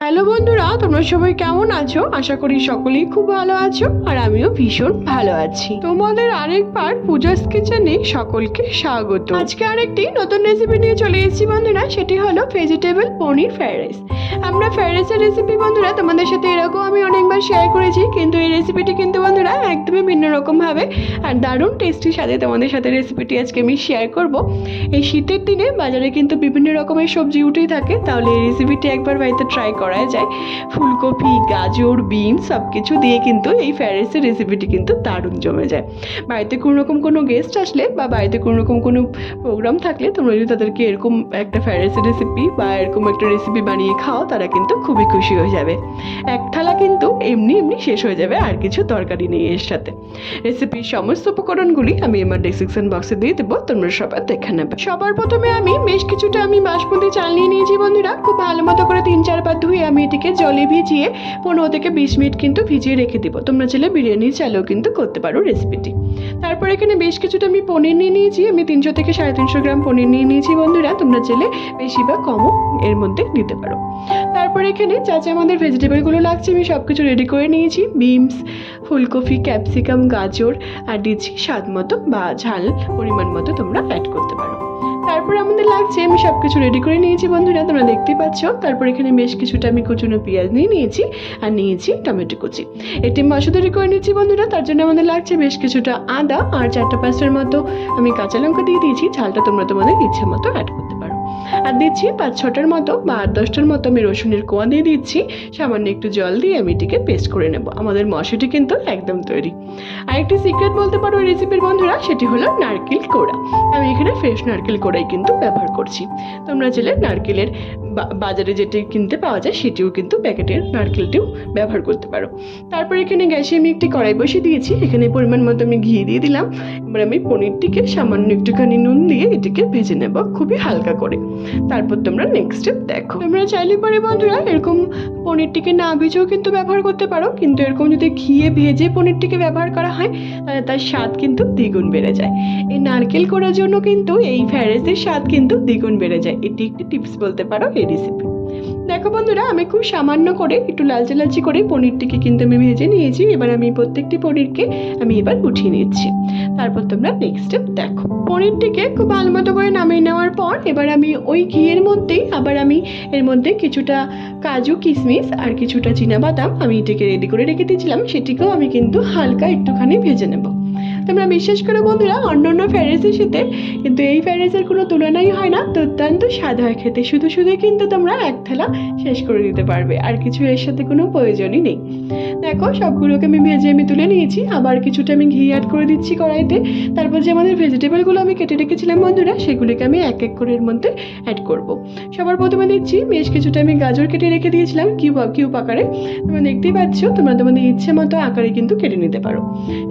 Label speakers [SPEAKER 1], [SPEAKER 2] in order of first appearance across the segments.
[SPEAKER 1] Hello বন্ধুরা, তোমরা সবাই কেমন আছো? আশা করি সকলেই খুব ভালো আছো আর আমিও ভীষণ ভালো আছি। তোমাদের আরেকবার পূজাস কিচেনে সকলকে স্বাগত। আজকে আরেকটি নতুন রেসিপি নিয়ে চলে এসেছি বন্ধুরা, সেটি হলো ভেজিটেবল পনির ফ্রাইড রাইস। আমরা ফ্রাইড রাইসের রেসিপি বন্ধুরা তোমাদের সাথে এরকম আমি অনেকবার শেয়ার করেছি, কিন্তু এই রেসিপিটি কিন্তু বন্ধুরা একদমই ভিন্ন রকম ভাবে আর দারুণ টেস্টির সাথে তোমাদের সাথে রেসিপিটি আজকে আমি শেয়ার করব। এই শীতের দিনে বাজারে কিন্তু বিভিন্ন রকমের সবজি উঠেই থাকে, তাহলে এই রেসিপিটি একবার বাড়িতে ট্রাই করা যায়। ফুলকপি, গাজর, বিনস সব কিছু দিয়ে কিন্তু এই ফ্রাইড রাইসের রেসিপিটি কিন্তু দারুণ জমে যায়। বাড়িতে কোনো রকম কোনো গেস্ট আসলে বা বাড়িতে কোনো রকম কোনো প্রোগ্রাম থাকলে তোমরা যদি তাদেরকে এরকম একটা ফ্রাইড রাইসের রেসিপি বা এরকম একটা রেসিপি বানিয়ে খাও, তারা কিন্তু খুবই খুশি হয়ে যাবে। এক থালা কিন্তু এমনি এমনি শেষ হয়ে যাবে, আর কিছু তরকারি নেই এর সাথে। রেসিপির সমস্ত উপকরণগুলি আমি আমার ডেসক্রিপশন বক্সে দিয়ে দেবো, তোমরা সবাই দেখে নেবে। সবার প্রথমে আমি বেশ কিছুটা বাসমতি চাল নিয়ে নিয়েছি বন্ধুরা। খুব ভালো মতো করে 3-4 বার ধুয়ে আমি এটিকে জলে ভিজিয়ে 15 থেকে 20 মিনিট কিন্তু ভিজিয়ে রেখে দিব। তোমরা চাইলে বিরিয়ানির চালেও কিন্তু করতে পারো রেসিপিটি। তারপর এখানে বেশ কিছুটা আমি পনির নিয়ে নিয়েছি। আমি 300 থেকে 350 গ্রাম পনির নিয়ে নিয়েছি বন্ধুরা। তোমরা চাইলে বেশি বা কমও এর মধ্যে দিতে পারো। তারপর এখানে যা যা আমাদের ভেজিটেবলগুলো লাগছে আমি সব কিছু রেডি করে নিয়েছি। বিনস, ফুলকপি, ক্যাপসিকাম, গাজর আর দিচ্ছি স্বাদ মতো বা ঝাল পরিমাণ মতো তোমরা অ্যাড করতে পারো। তারপর আমাদের লাগছে, আমি সব কিছু রেডি করে নিয়েছি বন্ধুরা, তোমরা দেখতেই পাচ্ছ। তারপর এখানে বেশ কিছুটা আমি কুচনো পেঁয়াজ নিয়ে নিয়েছি আর নিয়েছি টমেটো কুচি। এটি মশলা তৈরি করে নিয়েছি বন্ধুরা। তার জন্য আমাদের লাগছে বেশ কিছুটা আদা আর 4-5টার মতো আমি কাঁচা লঙ্কা দিয়ে দিয়েছি। ঝালটা তোমরা তোমাদের ইচ্ছে মতো অ্যাড করতে পারো। আর দিচ্ছি 5-6টার মতো বা 8-10টার মতো আমি রসুনের কোয়া দিয়ে দিচ্ছি। সামান্য একটু জল দিয়ে আমি এটিকে পেস্ট করে নেব। আমাদের মশলাটি কিন্তু একদম তৈরি। আর একটি সিক্রেট বলতে পারো এই রেসিপির বন্ধুরা, সেটি হলো নারকেল কোড়া। আমি এখানে ফ্রেশ নারকেল কোড়াই কিন্তু ব্যবহার করছি। তোমরা চাইলে নারকেলের বাজারে যেটি কিনতে পাওয়া যায় সেটিও কিন্তু প্যাকেটের নারকেলটিও ব্যবহার করতে পারো। তারপর এখানে গ্যাসে আমি একটি কড়াই বসিয়ে দিয়েছি। এখানে পরিমাণ মতো আমি ঘি দিয়ে দিলাম। এবার আমি পনিরটিকে সামান্য একটুখানি নুন দিয়ে এটিকে ভেজে নেব খুবই হালকা করে। তারপর তোমরা নেক্সট স্টেপ দেখো। তোমরা চাইলে পরে বন্ধুরা এরকম পনিরটিকে না ভেজেও কিন্তু ব্যবহার করতে পারো, কিন্তু এরকম যদি ঘিয়ে ভেজে পনিরটিকে ব্যবহার করা হয় তাহলে তার স্বাদ কিন্তু দ্বিগুণ বেড়ে যায়। এই নারকেল করার জন্য কিন্তু এই ফ্রাইড রাইসের স্বাদ কিন্তু দ্বিগুণ বেড়ে যায়। এটি একটি টিপস বলতে পারো এই রেসিপি। দেখো বন্ধুরা, আমি খুব সামান্য করে একটু লালচে লালচে করে পনিরটিকে কিন্তু আমি ভেজে নিয়েছি। এবার আমি প্রত্যেকটি পনিরকে আমি এবার উঠিয়ে নিচ্ছি। তারপর তোমরা নেক্সট স্টেপ দেখো। পনিরটিকে খুব ভালো মতো করে নামিয়ে নেওয়ার পর এবার আমি ওই ঘিয়ের মধ্যেই আবার আমি এর মধ্যে কিছুটা কাজু, কিশমিশ আর কিছুটা চীনাবাদাম আমি এটিকে রেডি করে রেখে দিয়েছিলাম, সেটিকেও আমি কিন্তু হালকা একটুখানি ভেজে নেব। তোমরা বিশ্বাস করো বন্ধুরা, অন্যান্য ফ্রাইড রাইসের সাথে কিন্তু এই ফ্রাইড রাইসের কোনো তুলনাই হয় না। দুর্দান্ত স্বাদ হয় খেতে। শুধু কিন্তু তোমরা এক থালা শেষ করে দিতে পারবে, আর কিছু এর সাথে কোনো প্রয়োজনই নেই। দেখো সবগুলোকে আমি ভেজে আমি তুলে নিয়েছি। আবার কিছুটা আমি ঘি অ্যাড করে দিচ্ছি কড়াইতে। তারপর যে আমাদের ভেজিটেবলগুলো আমি কেটে রেখেছিলাম বন্ধুরা, সেগুলিকে আমি এক এক করে এর মধ্যে অ্যাড করব। সবার প্রথমে দিচ্ছি বেশ কিছুটা আমি গাজর কেটে রেখে দিয়েছিলাম কিউব আকারে। তোমরা দেখতেই পাচ্ছ, তোমরা তোমাদের ইচ্ছে মতো আকারে কিন্তু কেটে নিতে পারো।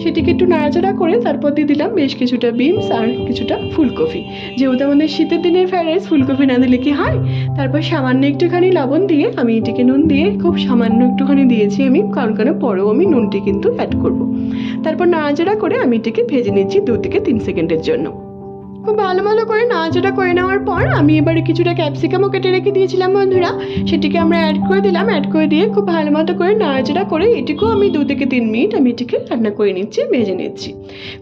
[SPEAKER 1] সেটিকে একটু নাড়াচাড়া করে তারপর দিয়ে দিলাম বেশ কিছুটা বিনস আর কিছুটা ফুলকপি। যেহেতু আমাদের শীতের দিনের ফ্রাইড রাইস, ফুলকপি না দিলে কি হয়। তারপর সামান্য একটুখানি লবণ দিয়ে আমি এটিকে নুন দিয়ে খুব সামান্য একটুখানি দিয়েছি আমি, কারণ পরেও আমি নুনটি কিন্তু অ্যাড করব। তারপর নাড়াচাড়া করে আমি এটিকে ভেজে নিচ্ছি 2 থেকে 3 সেকেন্ডের জন্য। খুব ভালো করে নাড়াচাড়া করে নেওয়ার পর আমি এবারে কিছুটা ক্যাপসিকামও কেটে রেখে দিয়েছিলাম বন্ধুরা, সেটিকে আমরা অ্যাড করে দিলাম। অ্যাড করে দিয়ে খুব ভালো মতো করে নাড়াচাড়া করে এটিকেও আমি 2 থেকে 3 মিনিট আমি এটিকে রান্না করে নিচ্ছি, ভেজে নিচ্ছি।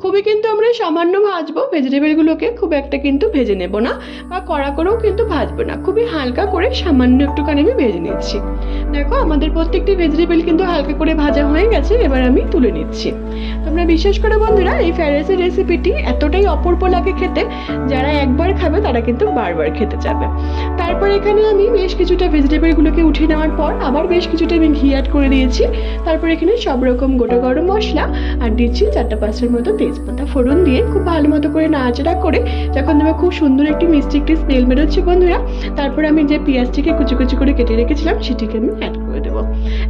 [SPEAKER 1] খুবই কিন্তু আমরা সামান্য ভাজবো ভেজিটেবলগুলোকে, খুব একটা কিন্তু ভেজে নেব না বা কড়া করেও কিন্তু ভাজবো না। খুবই হালকা করে সামান্য একটুখানি আমি ভেজে নিচ্ছি। দেখো আমাদের প্রত্যেকটি ভেজিটেবল কিন্তু হালকা করে ভাজা হয়ে গেছে। এবার আমি তুলে নিচ্ছি। তোমরা বিশ্বাস করো বন্ধুরা, এই ফ্রাইড রাইসের রেসিপিটি এতটাই অপূর্ব লাগে খেতে, যারা একবার খাবে তারা কিন্তু বারবার খেতে যাবে। তারপর এখানে আমি বেশ কিছুটা ভেজিটেবলগুলোকে উঠিয়ে নেওয়ার পর আবার বেশ কিছুটা আমি ঘি অ্যাড করে দিয়েছি। তারপর এখানে সব রকম গোটা গরম মশলা আর দিচ্ছি 4-5টার মতো তেজপাতা ফোড়ন দিয়ে খুব ভালো মতো করে নাড়াচাড়া করে যখন তুমি খুব সুন্দর একটি মিষ্টি একটি স্মেল বেরোচ্ছে বন্ধুরা, তারপর আমি যে পেঁয়াজটিকে কুচি কুচি করে কেটে রেখেছিলাম সেটিকে আমি অ্যাড করে দেবো।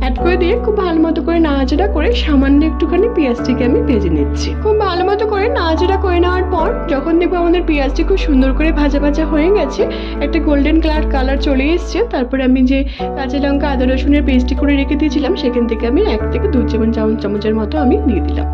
[SPEAKER 1] অ্যাড করে দিয়ে খুব ভালো মতো করে নাড়াচাড়া করে সামান্য একটুখানি পেঁয়াজটিকে আমি ভেজে নিচ্ছি। খুব ভালো মতো করে নাড়াচাড়া করে নেওয়ার পর যখন দেখবো আমাদের পেঁয়াজটি খুব সুন্দর করে ভাজা ভাজা হয়ে গেছে, একটা গোল্ডেন কালার চলে এসছে, তারপরে আমি যে কাঁচা লঙ্কা আদা রসুনের পেস্টটি করে রেখে দিয়েছিলাম সেখান থেকে আমি 1 থেকে 2 চামচের মতো আমি দিয়ে দিলাম।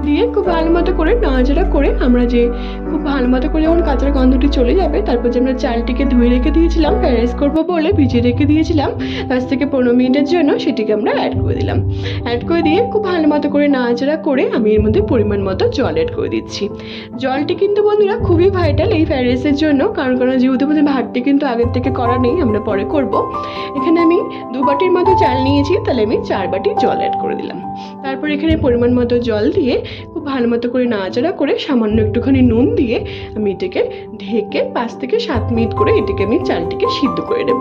[SPEAKER 1] দিয়ে খুব ভালো মতো করে নাড়াচাড়া করে আমরা যে খুব ভালো মতো করে যখন কাঁচার গন্ধটি চলে যাবে, তারপর যে আমরা চালটিকে ধুয়ে রেখে দিয়েছিলাম ফ্রাইড রাইস করবো বলে ভিজিয়ে রেখে দিয়েছিলাম 10 থেকে 15 মিনিটের জন্য, সেটিকে আমরা অ্যাড করে দিলাম। অ্যাড করে দিয়ে খুব ভালো মতো করে নাড়াচাড়া করে আমি এর মধ্যে পরিমাণ মতো জল অ্যাড করে দিচ্ছি। জলটি কিন্তু বন্ধুরা খুবই ভাইটাল এই ফ্রাইড রাইসের জন্য, কারণ যেহেতু আমাদের ভাতটি কিন্তু আগের থেকে করা নেই, আমরা পরে করব। এখানে আমি 2 বাটির মতো চাল নিয়েছি, তাহলে আমি 4 বাটি জল অ্যাড করে দিলাম। তারপর এখানে পরিমাণ মতো জল দিয়ে খুব ভালো মতো করে নাড়াচাড়া করে সামান্য একটুখানি নুন দিয়ে আমি এটাকে ঢেকে 5 থেকে 7 মিনিট করে এটাকে আমি চালটিকে সিদ্ধ করে নেব।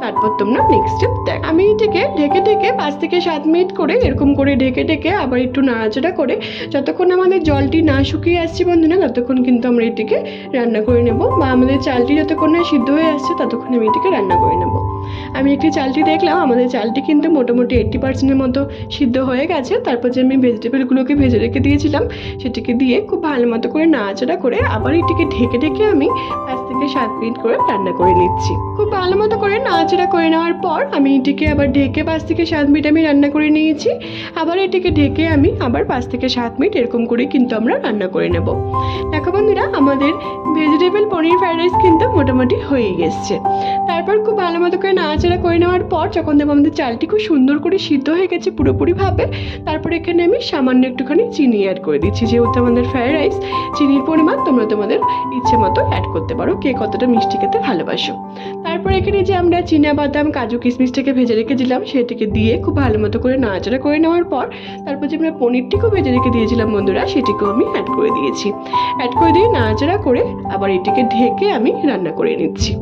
[SPEAKER 1] তারপর তোমরা নেক্সট স্টেপ দেখ। আমি এটাকে ঢেকে 5 থেকে 7 মিনিট করে এরকম করে ঢেকে আবার একটু নাড়াচাড়া করে যতক্ষণ আমাদের জলটি না শুকিয়ে আসছে বন্ধুরা, ততক্ষণ কিন্তু আমরা এটিকে রান্না করে নেব, বা আমাদের চালটি যতক্ষণ না সিদ্ধ হয়ে আসছে ততক্ষণ আমি এটিকে রান্না করে নেব। আমি একটি চালটি দেখলাম, আমাদের চালটি কিন্তু মোটামুটি 80%-এর মতো সিদ্ধ হয়ে গেছে। তারপর যে আমি ভেজিটেবলগুলোকে ভেজে রেখে দিয়েছিলাম সেটিকে দিয়ে খুব ভালো মতো করে নাড়াচাড়া করে আবার এটিকে ঢেকে আমি 5 থেকে 7 মিনিট করে রান্না করে নিচ্ছি। খুব ভালো মতো করে নাড়াচাড়া করে নেওয়ার পর আমি এটিকে আবার ঢেকে 5 থেকে 7 মিনিট আমি রান্না করে নিয়েছি। আবার এটিকে ঢেকে আমি আবার 5 থেকে 7 মিনিট এরকম করে কিন্তু আমরা রান্না করে নেব। দেখো বন্ধুরা, আমাদের ভেজিটেবল পনির ফ্রাইড রাইস কিন্তু মোটামুটি হয়ে গেছে। তারপর খুব ভালো মতো করে নাড়াচাড়া করে নেওয়ার পর যখন দেখবো আমাদের চালটি খুব সুন্দর করে সিদ্ধ হয়ে গেছে পুরোপুরিভাবে, তারপর এখানে আমি সামান্য একটুখানি চিনি অ্যাড করে দিচ্ছি। যেহেতু আমাদের ফ্রাইড রাইস, চিনির পরিমাণ তোমরা তোমাদের ইচ্ছে মতো অ্যাড করতে পারো, কে কতটা মিষ্টি খেতে ভালোবাসো। তারপর এখানে যে আমরা বাদাম কাজু কিশমিশটাকে ভেজে রেখেছিলাম সেটিকে দিয়ে খুব ভালো মতো করে নাড়াচাড়া করে নেওয়ার পর তারপর যে আমরা পনিরটিকেও ভেজে রেখে দিয়েছিলাম বন্ধুরা, সেটিকেও আমি অ্যাড করে দিয়েছি। অ্যাড করে দিয়ে নাড়াচাড়া করে আবার এটিকে ঢেকে আমি রান্না করে নিচ্ছি।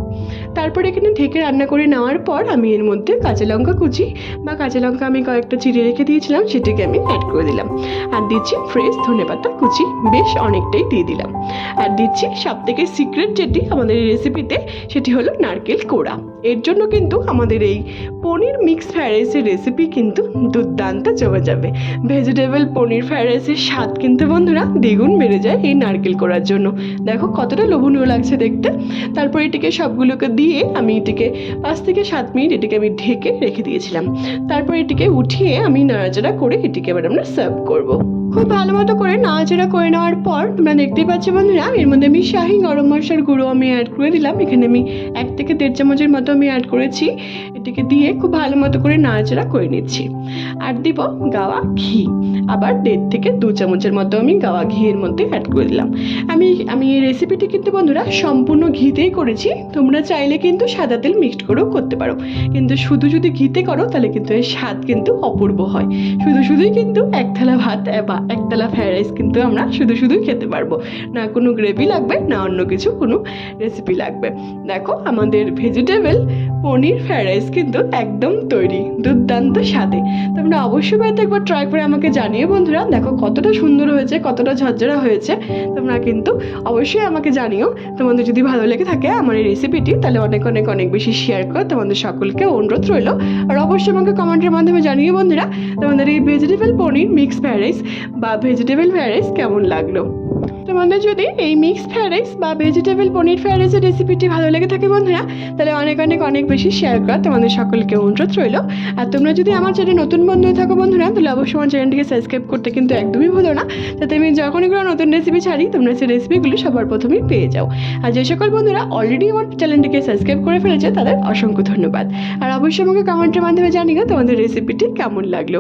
[SPEAKER 1] তারপর এখানে ঢেকে রান্না করে নেওয়ার পর আমি এর মধ্যে কাঁচা লঙ্কা কুচি বা কাঁচা লঙ্কা আমি কয়েকটা চিড়ে রেখে দিয়েছিলাম সেটিকে আমি অ্যাড করে দিলাম। আর দিচ্ছি ফ্রেশ ধনেপাতা কুচি, বেশ অনেকটাই দিয়ে দিলাম। আর দিচ্ছি সবথেকে সিক্রেট যেটি আমাদের এই রেসিপিতে, সেটি হলো নারকেল কোড়া। এর জন্য কিন্তু আমাদের এই পনির মিক্স ফ্রাইড রাইসের রেসিপি কিন্তু দুর্দান্ত জমে যাবে। ভেজিটেবল পনির ফ্রাইড রাইসের স্বাদ কিন্তু বন্ধুরা দ্বিগুণ বেড়ে যায় এই নারকেল কোড়ার জন্য। দেখো কতটা লোভনীয় লাগছে দেখতে। তারপর এটিকে সবগুলোকে দিয়ে আমি এটিকে 5 থেকে 7 মিনিট এটিকে আমি ঢেকে রেখে দিয়েছিলাম। তারপর এটিকে উঠিয়ে আমি নাড়াচাড়া করে এটিকে এবার আমরা সার্ভ করব। খুব ভালো মতো করে নাড়াচাড়া করে নেওয়ার পর তোমরা দেখতেই পাচ্ছ বন্ধুরা, এর মধ্যে আমি শাহি গরম মশলার গুঁড়ো আমি অ্যাড করে দিলাম। এখানে আমি 1 থেকে 1.5 চামচের মতো আমি অ্যাড করেছি। এটিকে দিয়ে খুব ভালো মতো করে নাড়াচাড়া করে নিচ্ছি। আর দিব গাওয়া ঘি, আবার 1.5 থেকে 2 চামচের মতো আমি গাওয়া ঘিয়ের মধ্যে অ্যাড করে দিলাম। আমি এই রেসিপিটি কিন্তু বন্ধুরা সম্পূর্ণ ঘিতেই করেছি। তোমরা চাইলে কিন্তু সাদা তেল মিক্সড করেও করতে পারো, কিন্তু শুধু যদি ঘিতে করো তাহলে কিন্তু এর স্বাদ কিন্তু অপূর্ব হয়। শুধুই কিন্তু 1 থালা ভাত বা 1 থালা ফ্রাইড রাইস কিন্তু আমরা শুধুই খেতে পারবো না, কোনো গ্রেভি লাগবে না অন্য কিছু কোনো রেসিপি লাগবে। দেখো আমাদের ভেজিটেবল পনির ফ্রাইড রাইস কিন্তু একদম তৈরি, দুর্দান্ত স্বাদে। তোমরা অবশ্যই বাড়িতে একবার ট্রাই করে আমাকে জানিয়ে বন্ধুরা, দেখো কতটা সুন্দর হয়েছে, কতটা ঝরঝরা হয়েছে। তোমরা কিন্তু অবশ্যই আমাকে জানিও। তোমাদের যদি ভালো লেগে থাকে আমার এই রেসিপিটি, তাহলে অনেক বেশি শেয়ার করো। তোমাদের সকলকে অনুরোধ রইল। আর অবশ্যই আমাকে কমেন্টের মাধ্যমে জানিয়ে বন্ধুরা তোমাদের এই ভেজিটেবল পনির মিক্স ফ্রাইড রাইস বা ভেজিটেবল ফ্রাইড রাইস কেমন লাগলো। তোমাদের যদি এই মিক্স ফ্রাইড রাইস বা ভেজিটেবল পনির ফ্রাইড রাইসের রেসিপিটি ভালো লেগে থাকে বন্ধুরা, তাহলে অনেক বেশি শেয়ার করা তোমাদের সকলকে অনুরোধ রইল। আর তোমরা যদি আমার চ্যানেলে নতুন বন্ধু হয়ে থাকো বন্ধুরা, তাহলে অবশ্যই আমার চ্যানেলটিকে সাবস্ক্রাইব করতে কিন্তু একদমই ভুলো না, যাতে আমি যখনই কোনো নতুন রেসিপি ছাড়ি তোমরা সেই রেসিপিগুলো সবার প্রথমেই পেয়ে যাও। আর যে সকল বন্ধুরা অলরেডি আমার চ্যানেলটিকে সাবস্ক্রাইব করে ফেলেছে তাদের অসংখ্য ধন্যবাদ। আর অবশ্যই আমাকে কমেন্টের মাধ্যমে জানিও তোমাদের রেসিপিটি কেমন লাগলো।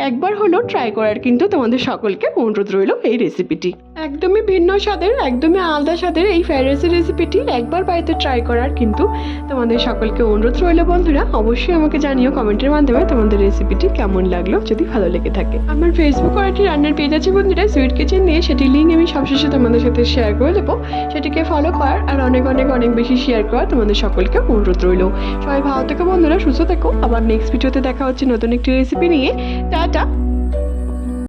[SPEAKER 1] একবার হলো ট্রাই করার কিন্তু তোমাদের সকলকে অনুরোধ রইল। এই রেসিপিটি একদমই ভিন্ন স্বাদের, একদমই আলাদা স্বাদের এই ফ্রাইড রাইসের রেসিপিটি একবার বাড়িতে ট্রাই করার কিন্তু তোমাদের সকলকে অনুরোধ রইল বন্ধুরা। অবশ্যই আমাকে জানিও কমেন্টের মাধ্যমে তোমাদের রেসিপিটি কেমন লাগলো, যদি ভালো লেগে থাকে। আমার ফেসবুক আর একটি রান্নার পেজ আছে বন্ধুরা, সুইট কিচেন নিয়ে, সেটি লিঙ্ক আমি সবশেষে তোমাদের সাথে শেয়ার করে দেবো। সেটিকে ফলো করার আর অনেক বেশি শেয়ার করার তোমাদের সকলকে অনুরোধ রইল। সবাই ভালো থেকো বন্ধুরা, সুস্থ থেকো। আবার নেক্সট ভিডিওতে দেখা হচ্ছে নতুন একটি রেসিপি নিয়ে। টাটা।